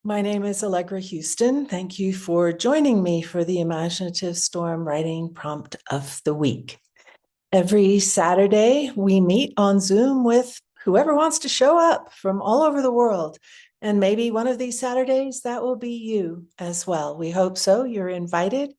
My name is Allegra Houston. Thank you for joining me for the Imaginative Storm Writing Prompt of the Week. Every Saturday, we meet on Zoom with whoever wants to show up from all over the world. And maybe one of these Saturdays, that will be you as well. We hope so. You're invited.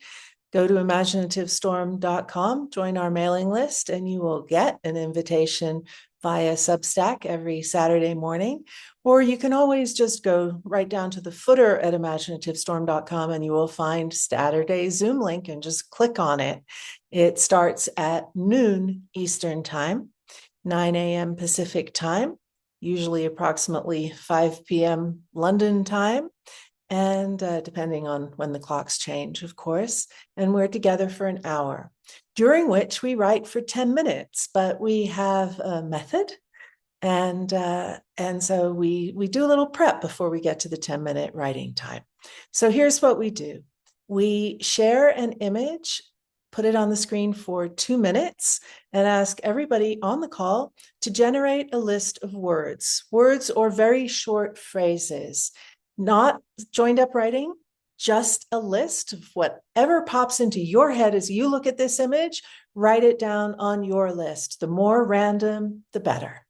Go to imaginativestorm.com, join our mailing list, and you will get an invitation via Substack every Saturday morning. Or you can always just go right down to the footer at imaginativestorm.com and you will find Saturday's Zoom link and just click on it. It starts at noon Eastern Time, 9 a.m. Pacific Time, usually approximately 5 p.m. London time, and depending on when the clocks change, of course. And we're together for an hour, during which we write for 10 minutes, but we have a method. And so we do a little prep before we get to the 10-minute writing time. So here's what we do. We share an image, put it on the screen for 2 minutes, and ask everybody on the call to generate a list of words or very short phrases, not joined up writing, just a list of whatever pops into your head as you look at this image. Write it down on your list. The more random, the better.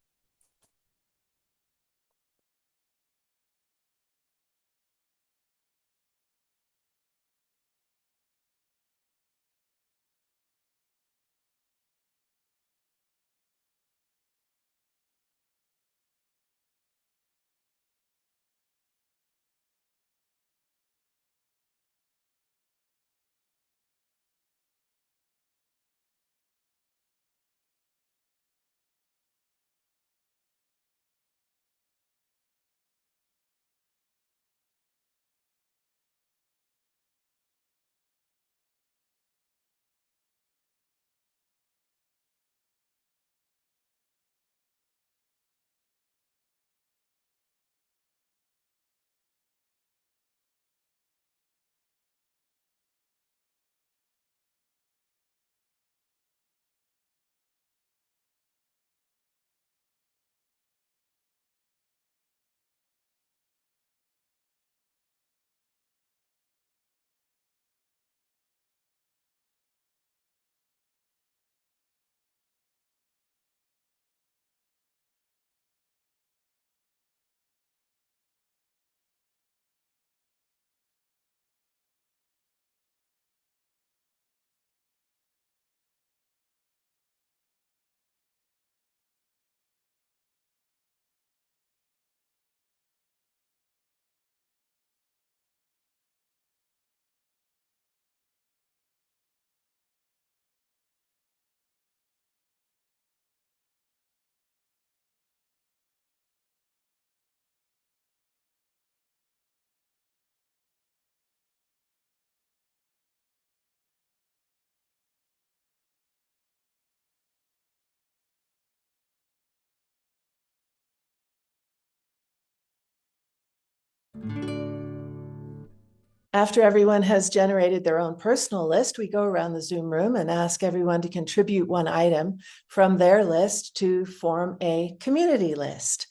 After everyone has generated their own personal list, we go around the Zoom room and ask everyone to contribute one item from their list to form a community list.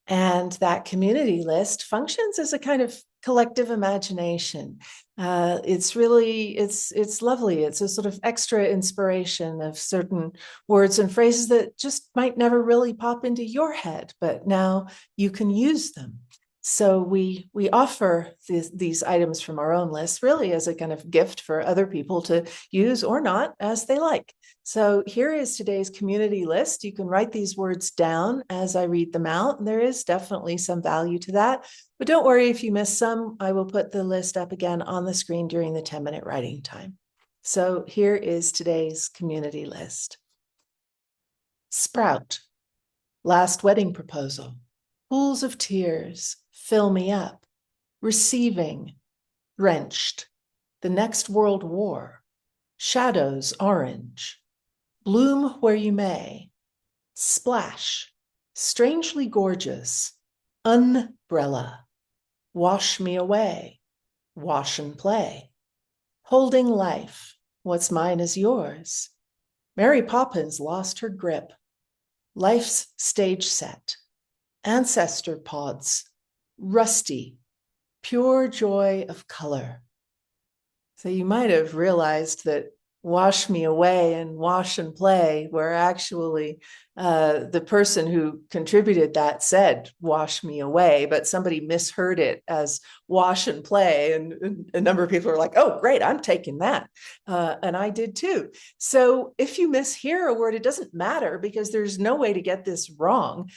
And that community list functions as a kind of collective imagination. It's lovely. It's a sort of extra inspiration of certain words and phrases that just might never really pop into your head, but now you can use them. So we offer these items from our own list really as a kind of gift for other people to use or not as they like. So here is today's community list. You can write these words down as I read them out, and there is definitely some value to that. But don't worry if you miss some. I will put the list up again on the screen during the 10-minute writing time. So here is today's community list. Sprout, last wedding proposal, pools of tears, fill me up, receiving, drenched, the next world war, shadows orange, bloom where you may, splash, strangely gorgeous, umbrella, wash me away, wash and play, holding life, what's mine is yours. Mary Poppins lost her grip, life's stage set, ancestor pods, rusty, pure joy of color. So you might have realized that wash me away and wash and play were actually the person who contributed that said wash me away, but somebody misheard it as wash and play. And a number of people are like, oh, great, I'm taking that. And I did too. So if you mishear a word, it doesn't matter because there's no way to get this wrong.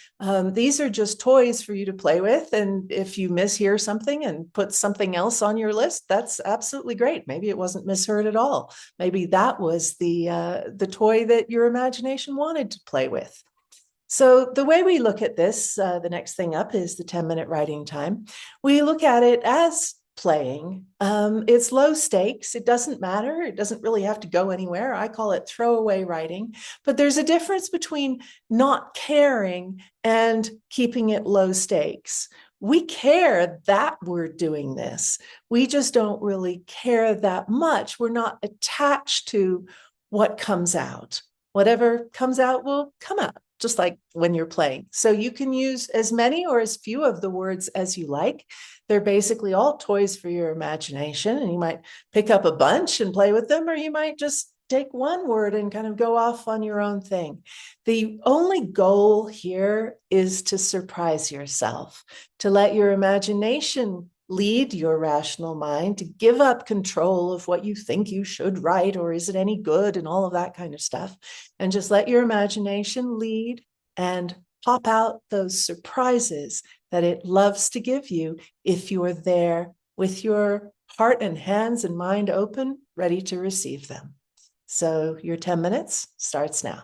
These are just toys for you to play with. And if you mishear something and put something else on your list, that's absolutely great. Maybe it wasn't misheard at all. Maybe that was the toy that your imagination wanted to play with. So the way we look at this, the next thing up is the 10-minute writing time. We look at it as playing. It's low stakes. It doesn't matter. It doesn't really have to go anywhere. I call it throwaway writing. But there's a difference between not caring and keeping it low stakes. We care that we're doing this. We just don't really care that much. We're not attached to what comes out. Whatever comes out will come out, just like when you're playing. So you can use as many or as few of the words as you like. They're basically all toys for your imagination, and you might pick up a bunch and play with them, or you might just take one word and kind of go off on your own thing. The only goal here is to surprise yourself, to let your imagination lead your rational mind, to give up control of what you think you should write, or is it any good, and all of that kind of stuff. And just let your imagination lead and pop out those surprises that it loves to give you if you're there with your heart and hands and mind open, ready to receive them. So your 10 minutes starts now.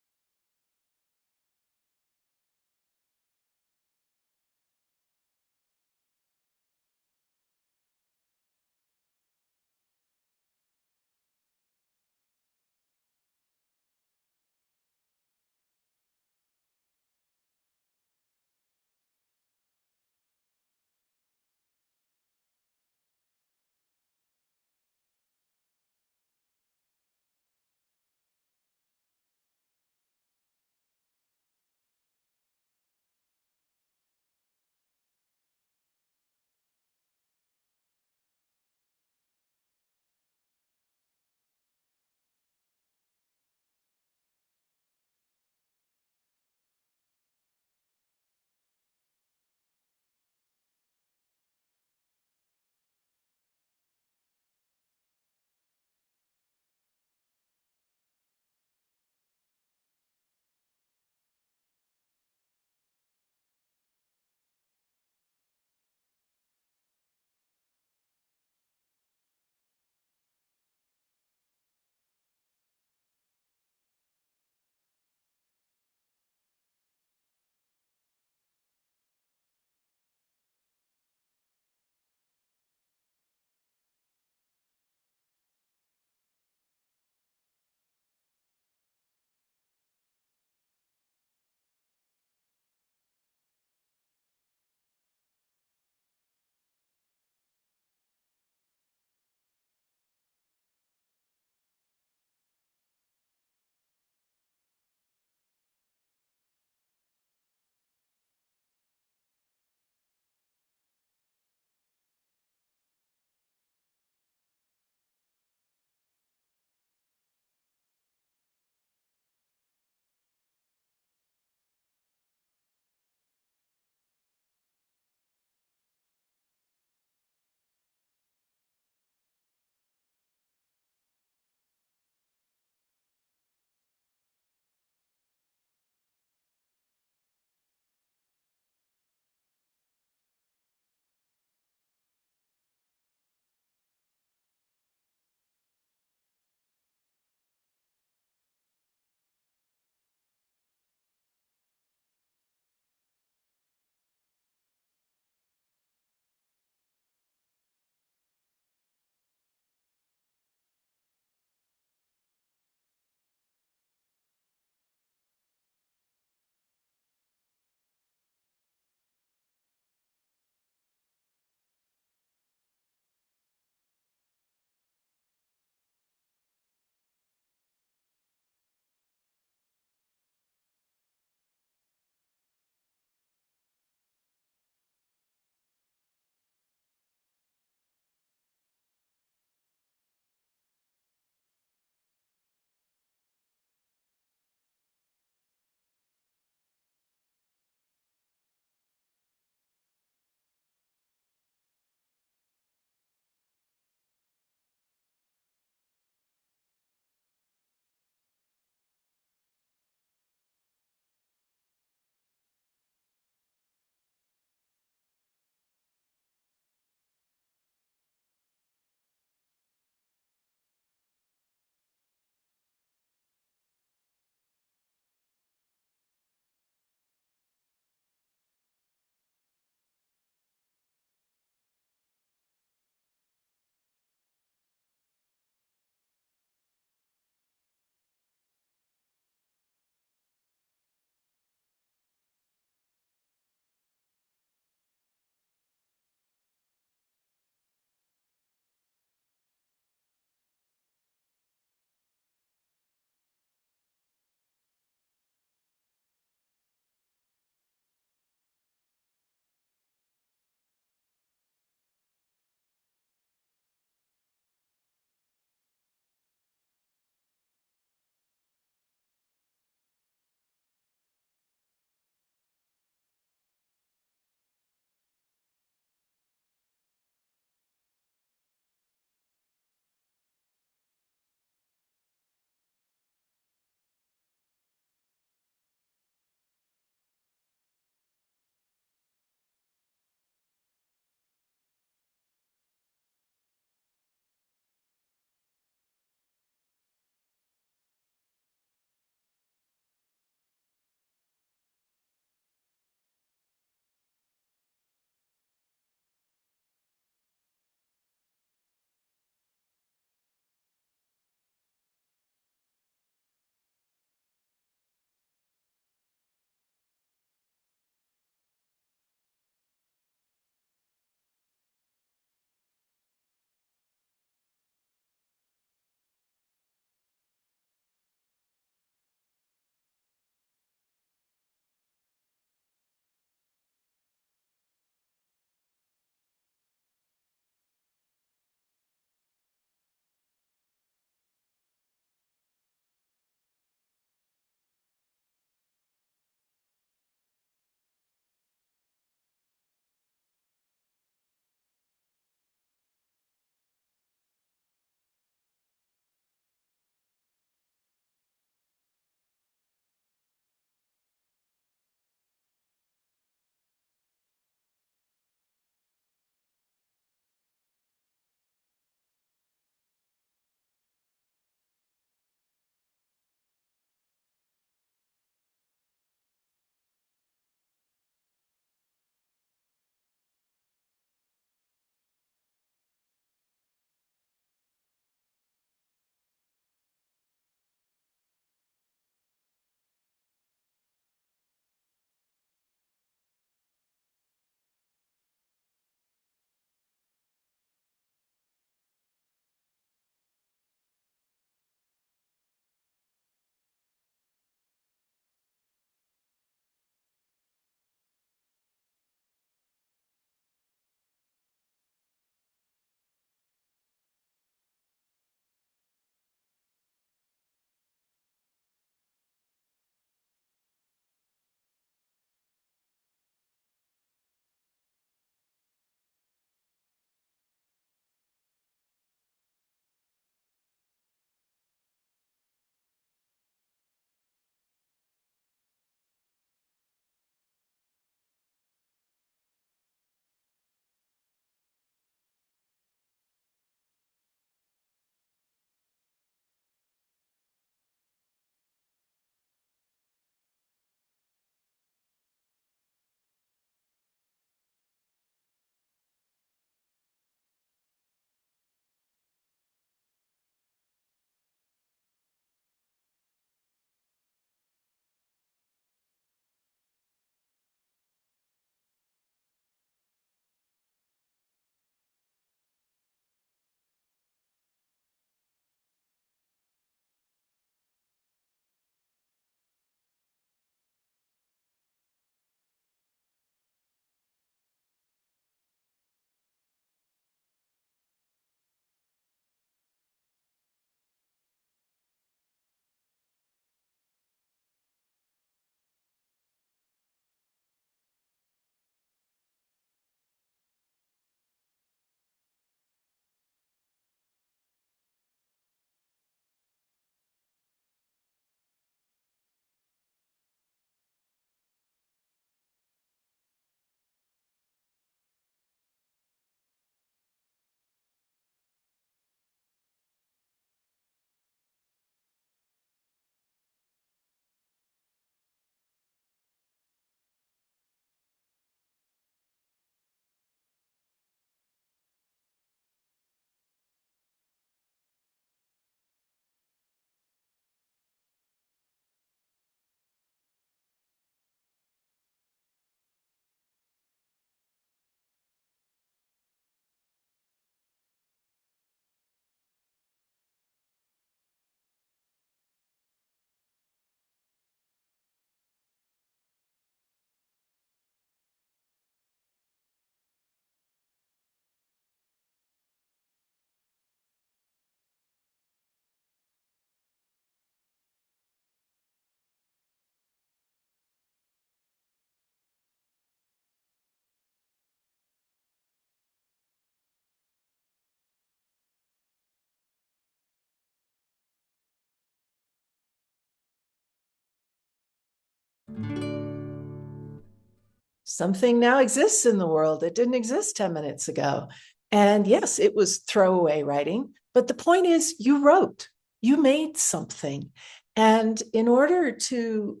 something now exists in the world that didn't exist 10 minutes ago. And yes, it was throwaway writing, but the point is you wrote, you made something. And in order to,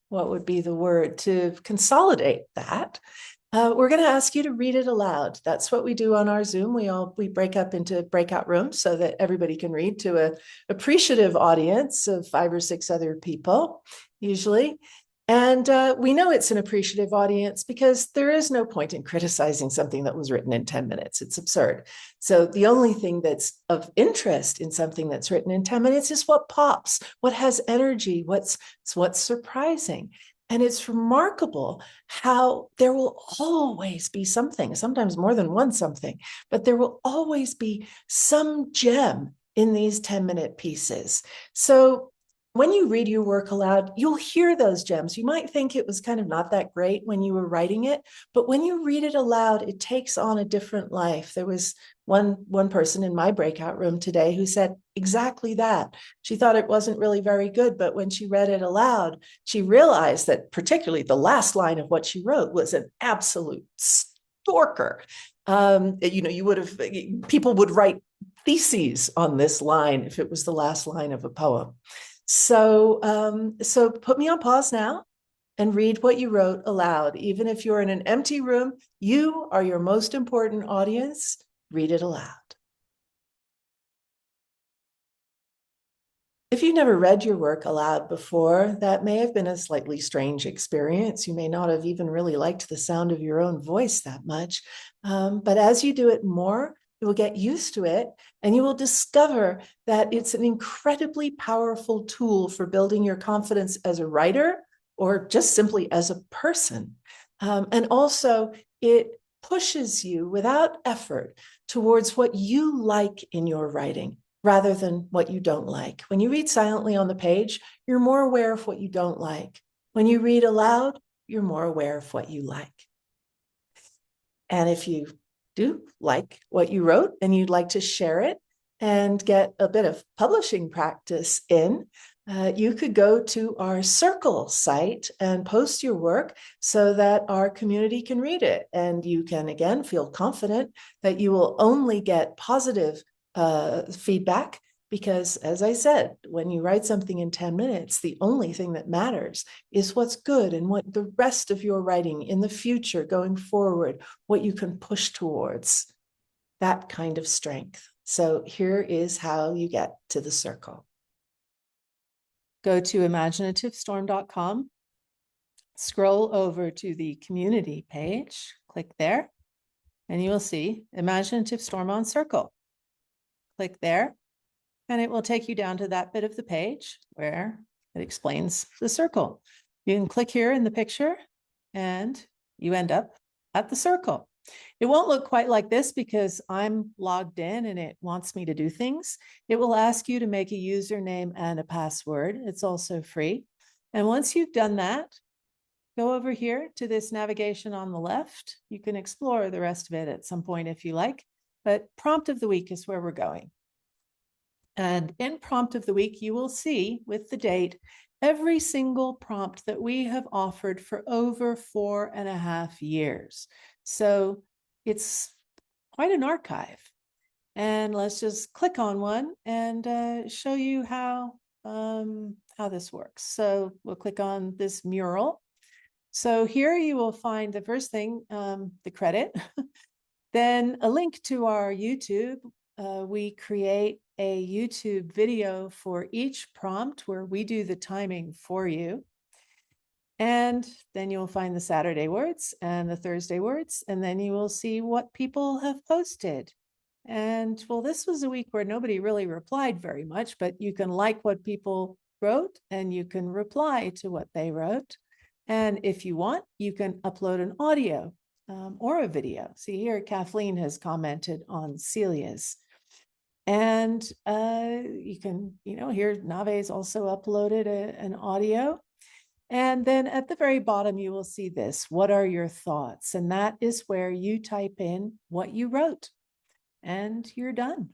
what would be the word, to consolidate that, we're going to ask you to read it aloud. That's what we do on our Zoom. We break up into breakout rooms so that everybody can read to an appreciative audience of 5 or 6 other people, usually. And we know it's an appreciative audience because there is no point in criticizing something that was written in 10 minutes. It's absurd. So the only thing that's of interest in something that's written in 10 minutes is what pops, what has energy, what's surprising. And it's remarkable how there will always be something, sometimes more than one something, but there will always be some gem in these 10-minute pieces. So when you read your work aloud, you'll hear those gems. You might think it was kind of not that great when you were writing it, but when you read it aloud, it takes on a different life. There was one person in my breakout room today who said exactly that. She thought it wasn't really very good, but when she read it aloud, she realized that particularly the last line of what she wrote was an absolute stalker. You would have, people would write theses on this line if it was the last line of a poem. So put me on pause now and read what you wrote aloud. Even if you're in an empty room, you are your most important audience. Read it aloud. If you've never read your work aloud before, that may have been a slightly strange experience. You may not have even really liked the sound of your own voice that much. But as you do it more, you will get used to it, and you will discover that it's an incredibly powerful tool for building your confidence as a writer or just simply as a person. And also, it pushes you without effort towards what you like in your writing rather than what you don't like. When you read silently on the page, you're more aware of what you don't like. When you read aloud, you're more aware of what you like. And if you do like what you wrote and you'd like to share it and get a bit of publishing practice in, you could go to our Circle site and post your work so that our community can read it. And you can, again, feel confident that you will only get positive feedback because, as I said, when you write something in 10 minutes, the only thing that matters is what's good and what the rest of your writing in the future going forward, what you can push towards, that kind of strength. So here is how you get to the Circle. Go to imaginativestorm.com, scroll over to the community page, click there, and you will see Imaginative Storm on Circle. Click there, and it will take you down to that bit of the page where it explains the circle. You can click here in the picture, and you end up at the circle. It won't look quite like this because I'm logged in and it wants me to do things. It will ask you to make a username and a password. It's also free. And once you've done that, go over here to this navigation on the left. You can explore the rest of it at some point if you like, but prompt of the week is where we're going. And in prompt of the week, you will see with the date every single prompt that we have offered for over 4.5 years. So it's quite an archive. And let's just click on one and show you how this works. So we'll click on this mural. So here you will find the first thing, the credit, then a link to our YouTube. We create a YouTube video for each prompt where we do the timing for you. And then you'll find the Saturday words and the Thursday words, and then you will see what people have posted. And well, this was a week where nobody really replied very much, but you can like what people wrote and you can reply to what they wrote. And if you want, you can upload an audio or a video. See here, Kathleen has commented on Celia's. And you can, here Nave's also uploaded an audio. And then at the very bottom, you will see this, what are your thoughts? And that is where you type in what you wrote and you're done.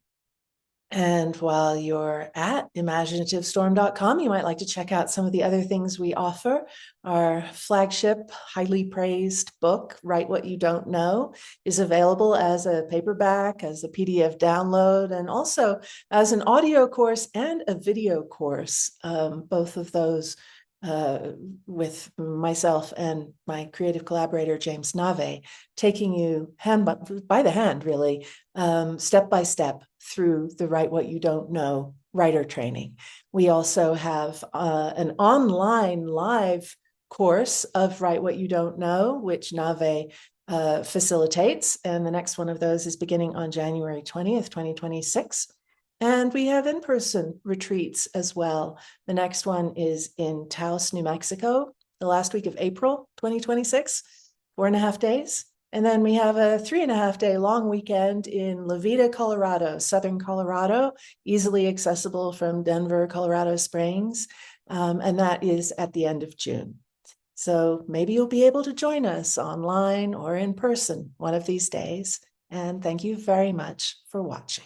And while you're at imaginativestorm.com, you might like to check out some of the other things we offer. Our flagship, highly praised book, Write What You Don't Know, is available as a paperback, as a PDF download, and also as an audio course and a video course. Both of those with myself and my creative collaborator, James Nave, taking you hand by the hand, really, step by step through the Write What You Don't Know writer training. We also have an online live course of Write What You Don't Know, which Nave facilitates. And the next one of those is beginning on January 20th, 2026. And we have in-person retreats as well. The next one is in Taos, New Mexico, the last week of April 2026, 4.5 days. And then we have a 3.5-day long weekend in La Veta, Colorado, Southern Colorado, easily accessible from Denver, Colorado Springs. And that is at the end of June. So maybe you'll be able to join us online or in person one of these days. And thank you very much for watching.